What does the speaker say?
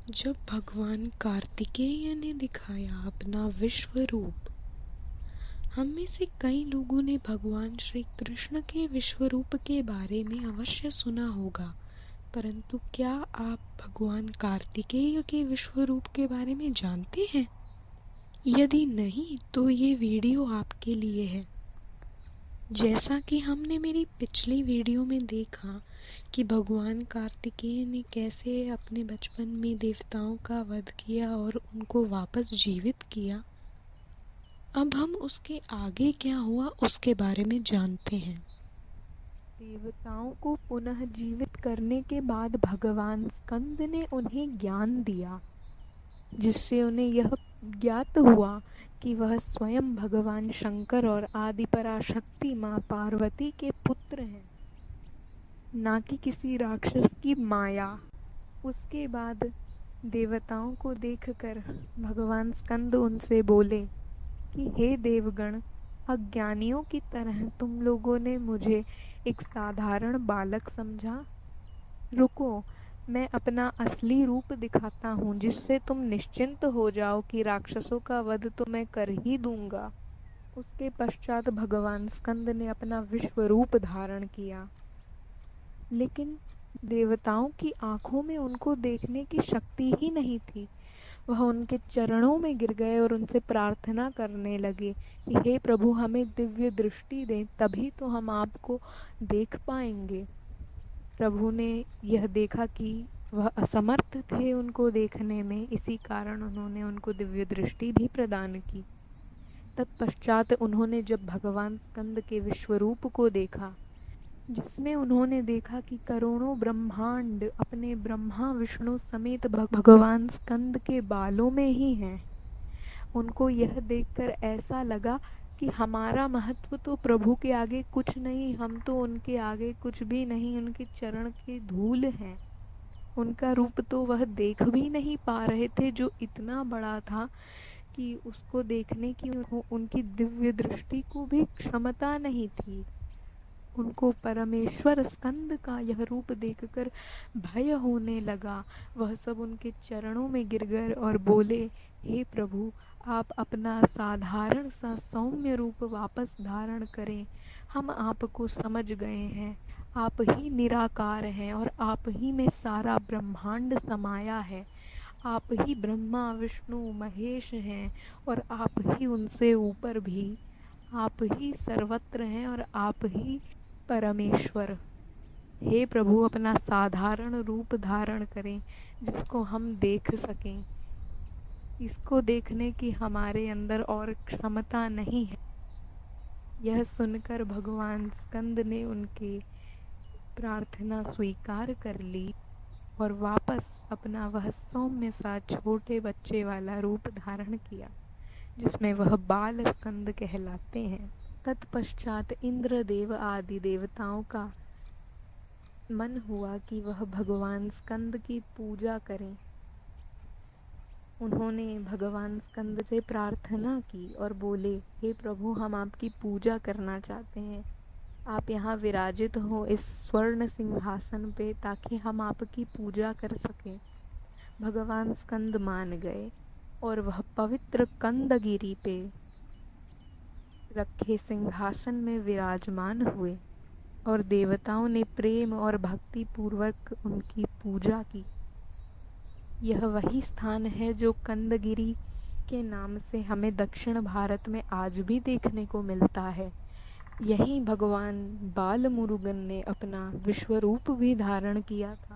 जब भगवान कार्तिकेय ने दिखाया अपना विश्व रूप, हम में से कई लोगों ने भगवान श्री कृष्ण के विश्व रूप के बारे में अवश्य सुना होगा, परंतु क्या आप भगवान कार्तिकेय के विश्व रूप के बारे में जानते हैं? यदि नहीं तो ये वीडियो आपके लिए है। जैसा कि हमने मेरी पिछली वीडियो में देखा कि भगवान कार्तिकेय ने कैसे अपने बचपन में देवताओं का वध किया और उनको वापस जीवित किया, अब हम उसके आगे क्या हुआ उसके बारे में जानते हैं। देवताओं को पुनः जीवित करने के बाद भगवान स्कंद ने उन्हें ज्ञान दिया, जिससे उन्हें यह ज्ञात हुआ कि वह स्वयं भगवान शंकर और आदि पराशक्ति माँ पार्वती के पुत्र हैं, ना कि किसी राक्षस की माया। उसके बाद देवताओं को देखकर भगवान स्कंद उनसे बोले कि हे देवगण, अज्ञानियों की तरह तुम लोगों ने मुझे एक साधारण बालक समझा। रुको, मैं अपना असली रूप दिखाता हूँ, जिससे तुम निश्चिंत हो जाओ कि राक्षसों का वध तो मैं कर ही दूंगा। उसके पश्चात भगवान स्कंद ने अपना विश्व रूप धारण किया, लेकिन देवताओं की आंखों में उनको देखने की शक्ति ही नहीं थी। वह उनके चरणों में गिर गए और उनसे प्रार्थना करने लगे कि हे प्रभु, हमें दिव्य दृष्टि दें, तभी तो हम आपको देख पाएंगे। प्रभु ने यह देखा कि वह असमर्थ थे उनको देखने में, इसी कारण उन्होंने उनको दिव्य दृष्टि भी प्रदान की। तत्पश्चात उन्होंने जब भगवान स्कंद के विश्वरूप को देखा, जिसमें उन्होंने देखा कि करोड़ों ब्रह्मांड अपने ब्रह्मा विष्णु समेत भगवान स्कंद के बालों में ही हैं, उनको यह देखकर ऐसा लगा कि हमारा महत्व तो प्रभु के आगे कुछ नहीं, हम तो उनके आगे कुछ भी नहीं, उनके चरण के धूल हैं। उनका रूप तो वह देख भी नहीं पा रहे थे, जो इतना बड़ा था कि उसको देखने की उनकी दिव्य दृष्टि को भी क्षमता नहीं थी। उनको परमेश्वर स्कंद का यह रूप देखकर भय होने लगा। वह सब उनके चरणों में गिर गए और बोले, हे प्रभु, आप अपना साधारण सा सौम्य रूप वापस धारण करें। हम आपको समझ गए हैं, आप ही निराकार हैं और आप ही में सारा ब्रह्मांड समाया है। आप ही ब्रह्मा विष्णु महेश हैं और आप ही उनसे ऊपर भी। आप ही सर्वत्र हैं और आप ही परमेश्वर। हे प्रभु, अपना साधारण रूप धारण करें, जिसको हम देख सकें। इसको देखने की हमारे अंदर और क्षमता नहीं है। यह सुनकर भगवान स्कंद ने उनकी प्रार्थना स्वीकार कर ली और वापस अपना वह सौम्य सा छोटे बच्चे वाला रूप धारण किया, जिसमें वह बाल स्कंद कहलाते हैं। तत्पश्चात इंद्रदेव आदि देवताओं का मन हुआ कि वह भगवान स्कंद की पूजा करें। उन्होंने भगवान स्कंद से प्रार्थना की और बोले, हे प्रभु, हम आपकी पूजा करना चाहते हैं। आप यहाँ विराजित हो इस स्वर्ण सिंहासन पे, ताकि हम आपकी पूजा कर सकें। भगवान स्कंद मान गए और वह पवित्र कंदगिरी पे रखे सिंहासन में विराजमान हुए और देवताओं ने प्रेम और भक्ति पूर्वक उनकी पूजा की। यह वही स्थान है जो कंदगिरी के नाम से हमें दक्षिण भारत में आज भी देखने को मिलता है। यहीं भगवान बाल मुरुगन ने अपना विश्व रूप भी धारण किया था।